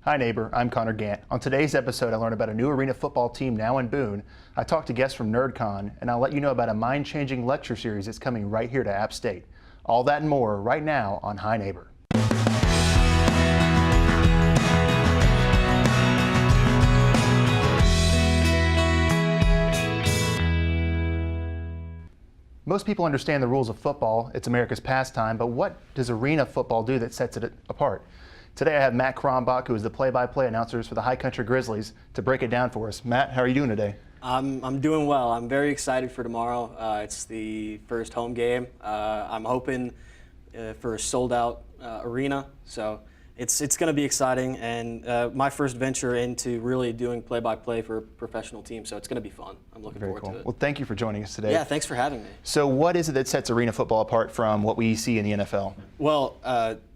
Hi neighbor, I'm Connor Gant. On today's episode, I learned about a new arena football team now in Boone. I talked to guests from NerdCon, and I'll let you know about a mind-changing lecture series that's coming right here to App State. All that and more right now on Hi Neighbor. Most people understand the rules of football. It's America's pastime, but what does arena football do that sets it apart? Today I have Matt Krombach, who is the play-by-play announcer for the High Country Grizzlies, to break it down for us. Matt, how are you doing today? I'm doing well. I'm very excited for tomorrow. It's the first home game. I'm hoping for a sold-out arena, so it's going to be exciting, and my first venture into really doing play-by-play for a professional team, so it's going to be fun. I'm looking forward to it. Well, thank you for joining us today. Yeah, thanks for having me. So what is it that sets arena football apart from what we see in the NFL? Well,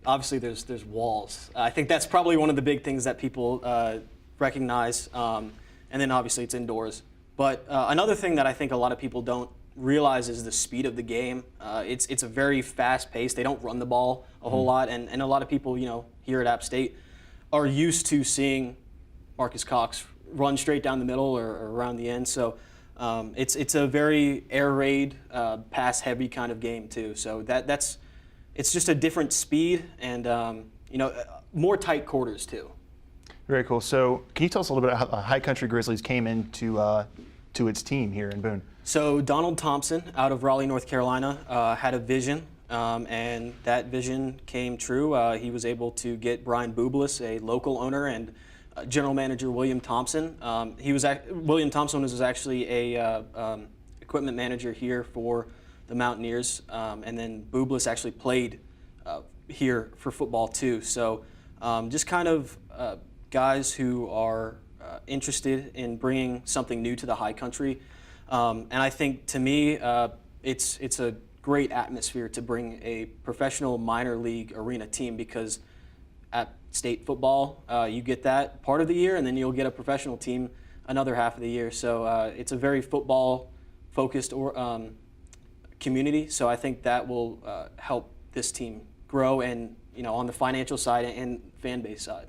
obviously there's walls. I think that's probably one of the big things that people recognize, and then obviously it's indoors. But another thing that I think a lot of people don't realize is the speed of the game. It's a very fast pace. They don't run the ball a whole lot, and a lot of people, here at App State are used to seeing Marcus Cox run straight down the middle or around the end. So it's a very air raid, pass heavy kind of game too. So it's just a different speed and more tight quarters too. Very cool. So can you tell us a little bit about how the High Country Grizzlies came into to its team here in Boone? So Donald Thompson out of Raleigh, North Carolina, had a vision, and that vision came true. He was able to get Brian Bublis, a local owner, and general manager William Thompson. William Thompson was actually a equipment manager here for the Mountaineers, and then Bublis actually played here for football too. So just kind of guys who are interested in bringing something new to the High Country. And I think, to me, it's a great atmosphere to bring a professional minor league arena team, because at state football, you get that part of the year, and then you'll get a professional team another half of the year. So it's a very football-focused community. So I think that will help this team grow, and on the financial side and fan base side.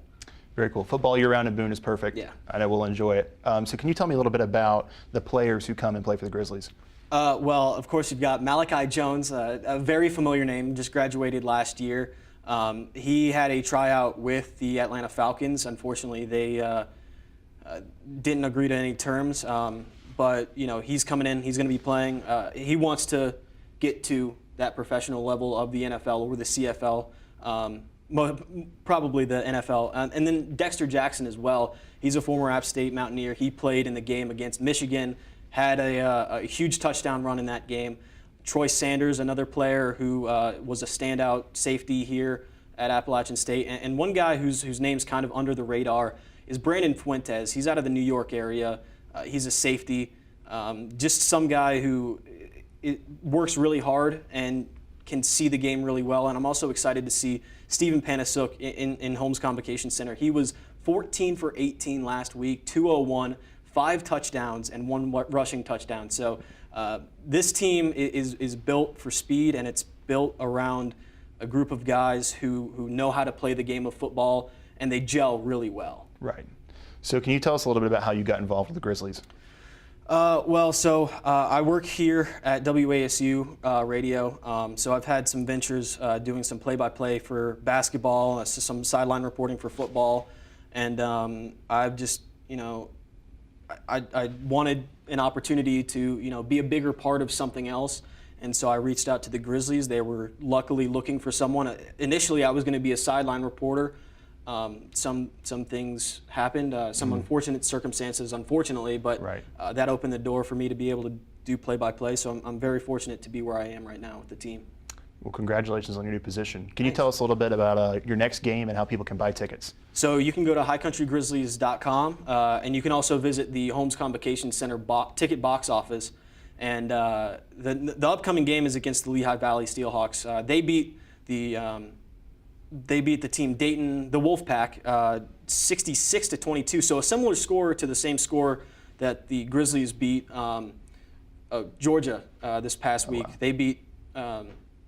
Very cool. Football year-round in Boone is perfect. Yeah. I know we'll enjoy it. So can you tell me a little bit about the players who come and play for the Grizzlies? Well, of course, you've got Malachi Jones, a very familiar name, just graduated last year. He had a tryout with the Atlanta Falcons. Unfortunately, they didn't agree to any terms. But he's coming in. He's going to be playing. He wants to get to that professional level of the NFL or the CFL. Probably the NFL. And then Dexter Jackson as well. He's a former App State Mountaineer. He played in the game against Michigan, had a huge touchdown run in that game. Troy Sanders, another player who was a standout safety here at Appalachian State. And one guy whose name's kind of under the radar is Brandon Fuentes. He's out of the New York area. He's a safety. Just some guy who works really hard and can see the game really well. And I'm also excited to see Stephen Panasuk in Holmes Convocation Center. He was 14 for 18 last week, 201, 5 touchdowns, and 1 rushing touchdown. So this team is built for speed, and it's built around a group of guys who know how to play the game of football, and they gel really well. Right. So can you tell us a little bit about how you got involved with the Grizzlies? I work here at WASU radio, so I've had some ventures doing some play-by-play for basketball, some sideline reporting for football, and I've just, I wanted an opportunity to, be a bigger part of something else, and so I reached out to the Grizzlies. They were luckily looking for someone. Initially, I was going to be a sideline reporter. Some things happened, some unfortunate circumstances, unfortunately, but right. That opened the door for me to be able to do play-by-play, so I'm very fortunate to be where I am right now with the team. Well, congratulations on your new position. Can you tell us a little bit about your next game and how people can buy tickets? So you can go to highcountrygrizzlies.com, and you can also visit the Holmes Convocation Center ticket box office. And the upcoming game is against the Lehigh Valley Steelhawks. They beat the team Dayton, the Wolfpack, 66-22. So a similar score to the same score that the Grizzlies beat Georgia this past week. Wow. They beat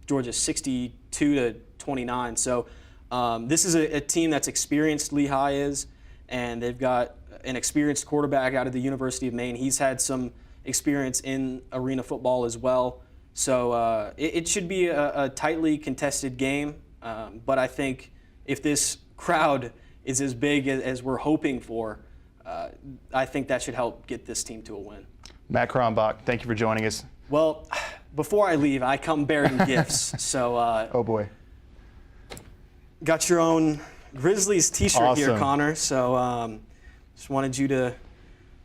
Georgia 62-29. So This is a team that's experienced, Lehigh is, and they've got an experienced quarterback out of the University of Maine. He's had some experience in arena football as well. So it should be a tightly contested game, but I think if this crowd is as big as we're hoping for, I think that should help get this team to a win. Matt Kronbach, thank you for joining us. Well, before I leave, I come bearing gifts. So Oh boy. got your own Grizzlies t-shirt here, Awesome. Connor. So just wanted you to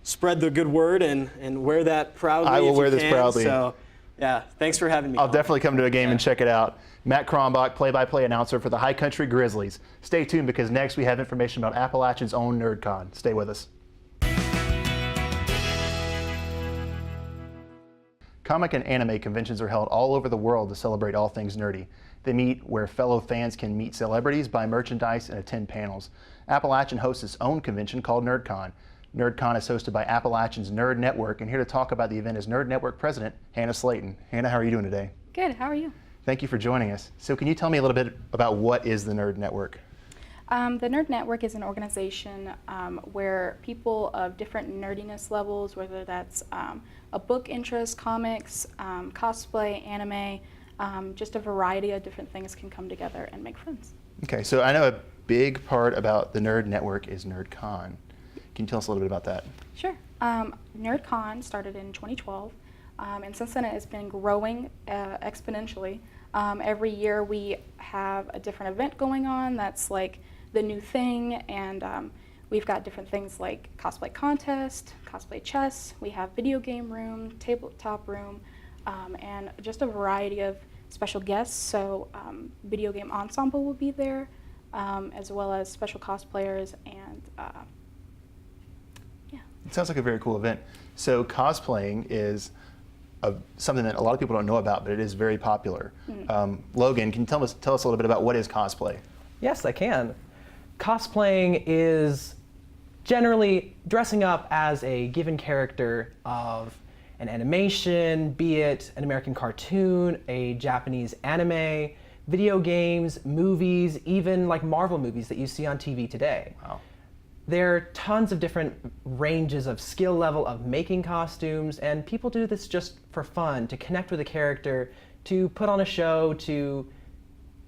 spread the good word and wear that proudly. I will if wear you this can. proudly. So yeah, thanks for having me. I'll Connor. definitely come to a game and check it out. Matt Kronbach, play-by-play announcer for the High Country Grizzlies. Stay tuned because next we have information about Appalachian's own NerdCon. Stay with us. Comic and anime conventions are held all over the world to celebrate all things nerdy. They meet where fellow fans can meet celebrities, buy merchandise, and attend panels. Appalachian hosts its own convention called NerdCon. NerdCon is hosted by Appalachian's Nerd Network, and here to talk about the event is Nerd Network President Hannah Slayton. Hannah, how are you doing today? Good, how are you? Thank you for joining us. So can you tell me a little bit about what is the Nerd Network? The Nerd Network is an organization where people of different nerdiness levels, whether that's a book interest, comics, cosplay, anime, just a variety of different things can come together and make friends. Okay, so I know a big part about the Nerd Network is NerdCon. Can you tell us a little bit about that? Sure. NerdCon started in 2012, and since then it has been growing exponentially. Every year we have a different event going on that's like the new thing, and we've got different things like cosplay contest, cosplay chess, we have video game room, tabletop room, and just a variety of special guests. So video game ensemble will be there, as well as special cosplayers, and yeah. It sounds like a very cool event. So cosplaying is something that a lot of people don't know about, but it is very popular. Logan, can you tell us a little bit about what is cosplay? Yes, I can. Cosplaying is generally dressing up as a given character of an animation, be it an American cartoon, a Japanese anime, video games, movies, even like Marvel movies that you see on TV today. Wow. There are tons of different ranges of skill level of making costumes, and people do this just for fun, to connect with a character, to put on a show, to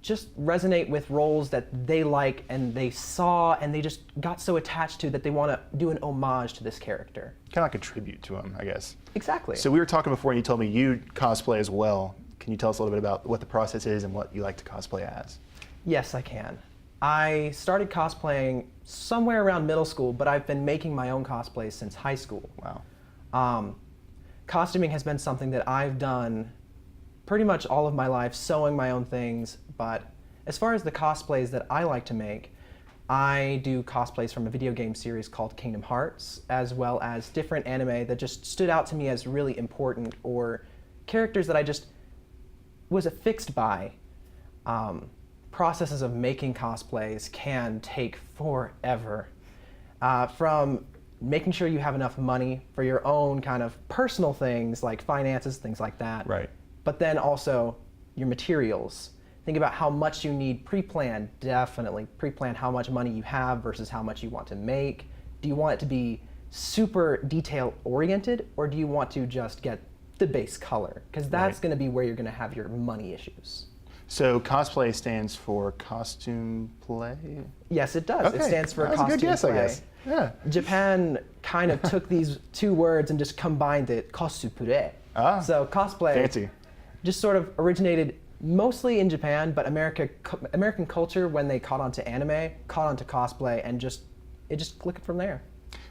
just resonate with roles that they like and they saw and they just got so attached to that they want to do an homage to this character. Kind of like a tribute to him, I guess. Exactly. So we were talking before and you told me you cosplay as well. Can you tell us a little bit about what the process is and what you like to cosplay as? Yes, I can. I started cosplaying somewhere around middle school, but I've been making my own cosplays since high school. Wow. Costuming has been something that I've done pretty much all of my life, sewing my own things, but as far as the cosplays that I like to make, I do cosplays from a video game series called Kingdom Hearts, as well as different anime that just stood out to me as really important, or characters that I just was affixed by. Processes of making cosplays can take forever. From making sure you have enough money for your own kind of personal things like finances, things like that. Right. But then also your materials. Think about how much you need pre-planned, definitely. Pre-plan how much money you have versus how much you want to make. Do you want it to be super detail-oriented, or do you want to just get the base color? Because that's going to be where you're going to have your money issues. So cosplay stands for costume play? Yes, it does. Okay. It stands for That was costume a good guess, play. I guess. Yeah. Japan kind of took these two words and just combined it, cosplay. Ah, So cosplay fancy. just sort of originated mostly in Japan, but American culture, when they caught on to anime, caught on to cosplay, and it just clicked from there.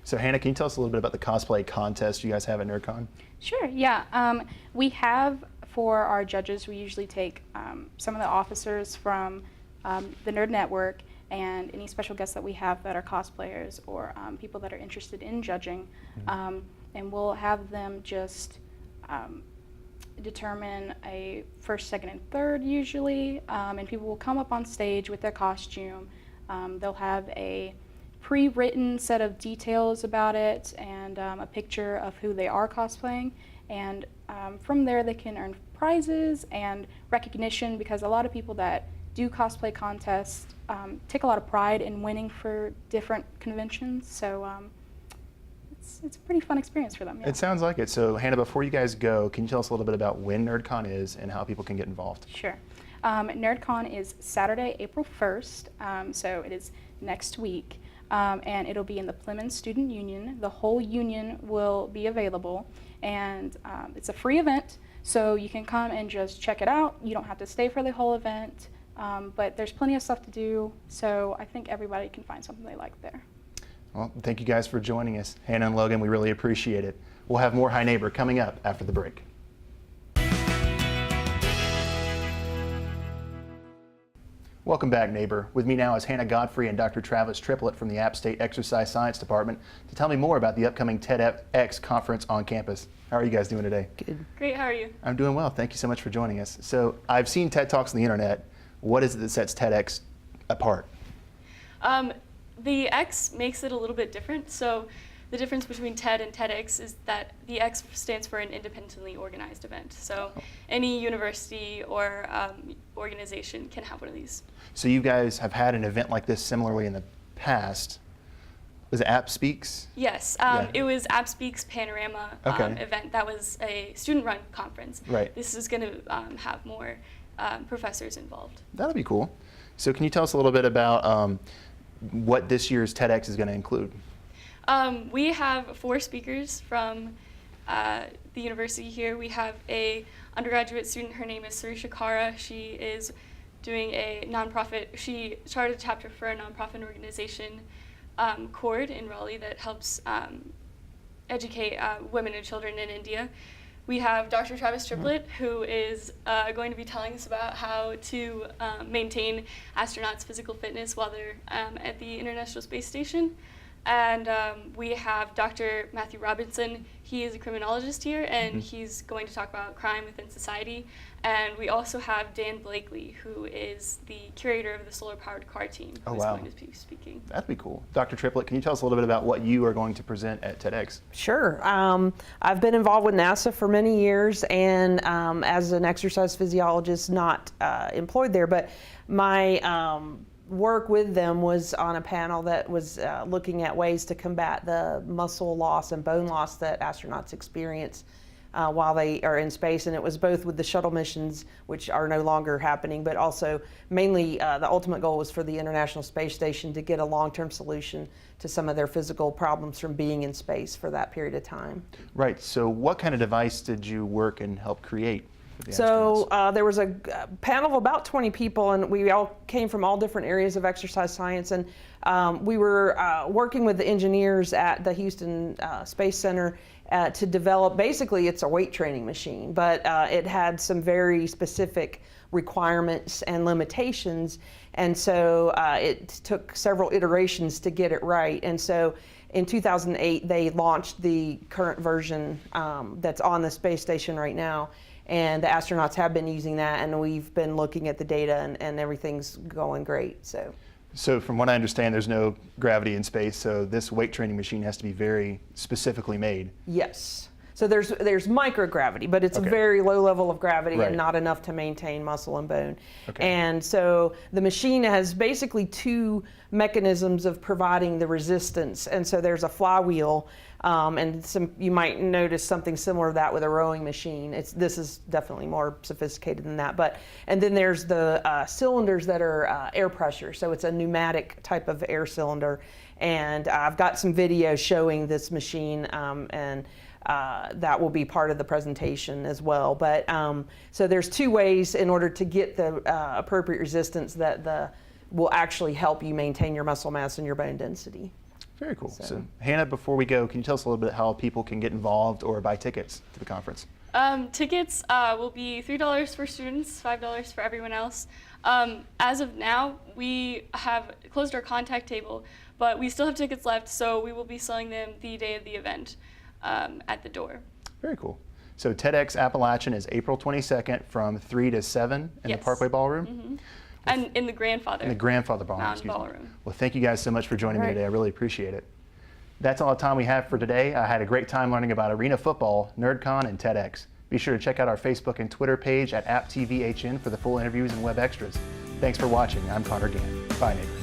So Hannah, can you tell us a little bit about the cosplay contest you guys have at NerdCon? Sure, yeah. We have, for our judges, we usually take some of the officers from the Nerd Network and any special guests that we have that are cosplayers or people that are interested in judging, and we'll have them just determine a first, second, and third usually, and people will come up on stage with their costume. They'll have a pre-written set of details about it and a picture of who they are cosplaying, and from there they can earn prizes and recognition, because a lot of people that do cosplay contests, take a lot of pride in winning for different conventions. So it's a pretty fun experience for them. Yeah. It sounds like it. So Hannah, before you guys go, can you tell us a little bit about when NerdCon is and how people can get involved? Sure. NerdCon is Saturday, April 1st, so it is next week, and it'll be in the Plymouth Student Union. The whole union will be available, and it's a free event, so you can come and just check it out. You don't have to stay for the whole event, but there's plenty of stuff to do, so I think everybody can find something they like there. Well, thank you guys for joining us. Hannah and Logan, we really appreciate it. We'll have more Hi Neighbor coming up after the break. Welcome back, Neighbor. With me now is Hannah Godfrey and Dr. Travis Triplett from the App State Exercise Science Department to tell me more about the upcoming TEDx conference on campus. How are you guys doing today? Good. Great, how are you? I'm doing well. Thank you so much for joining us. So I've seen TED Talks on the internet. What is it that sets TEDx apart? The X makes it a little bit different. So the difference between TED and TEDx is that the X stands for an independently organized event. So any university or organization can have one of these. So you guys have had an event like this similarly in the past. Was it App Speaks? Yes, it was App Speaks Panorama event. That was a student-run conference. Right. This is going to have more professors involved. That'll be cool. So can you tell us a little bit about what this year's TEDx is going to include? We have 4 speakers from the university here. We have a undergraduate student. Her name is Sarisha Kara. She is doing a nonprofit. She started a chapter for a nonprofit organization, CORD, in Raleigh that helps educate women and children in India. We have Dr. Travis Triplett, who is going to be telling us about how to maintain astronauts' physical fitness while they're at the International Space Station. And we have Dr. Matthew Robinson. He is a criminologist here, and he's going to talk about crime within society. And we also have Dan Blakely, who is the curator of the solar-powered car team, who's going to be speaking. That'd be cool. Dr. Triplett, can you tell us a little bit about what you are going to present at TEDx? Sure. I've been involved with NASA for many years, and as an exercise physiologist, not employed there, but my work with them was on a panel that was looking at ways to combat the muscle loss and bone loss that astronauts experience while they are in space. And it was both with the shuttle missions, which are no longer happening, but also mainly the ultimate goal was for the International Space Station to get a long-term solution to some of their physical problems from being in space for that period of time. Right. So what kind of device did you work and help create? So there was a panel of about 20 people, and we all came from all different areas of exercise science, and we were working with the engineers at the Houston Space Center to develop, basically it's a weight training machine, but it had some very specific requirements and limitations, and so it took several iterations to get it right. And so in 2008 they launched the current version that's on the space station right now. And the astronauts have been using that, and we've been looking at the data, and everything's going great. So from what I understand, there's no gravity in space, so this weight training machine has to be very specifically made. Yes. So there's microgravity, but it's a very low level of gravity and not enough to maintain muscle and bone. And so the machine has basically 2 mechanisms of providing the resistance. And so there's a flywheel, and you might notice something similar to that with a rowing machine. This is definitely more sophisticated than that. And then there's the cylinders that are air pressure. So it's a pneumatic type of air cylinder. And I've got some video showing this machine, and that will be part of the presentation as well. But so there's 2 ways in order to get the appropriate resistance that will actually help you maintain your muscle mass and your bone density. Very cool. So Hannah, before we go, can you tell us a little bit how people can get involved or buy tickets to the conference? Tickets will be $3 for students, $5 for everyone else. As of now, we have closed our contact table, but we still have tickets left, so we will be selling them the day of the event at the door. Very cool. So TEDx Appalachian is April 22nd from 3 to 7 in the Parkway Ballroom? And in the Grandfather. In the Grandfather Ballroom, Mountain Ballroom. Well, thank you guys so much for joining me today. I really appreciate it. That's all the time we have for today. I had a great time learning about arena football, NerdCon, and TEDx. Be sure to check out our Facebook and Twitter page at AppTVHN for the full interviews and web extras. Thanks for watching. I'm Connor Gann. Bye, neighbors.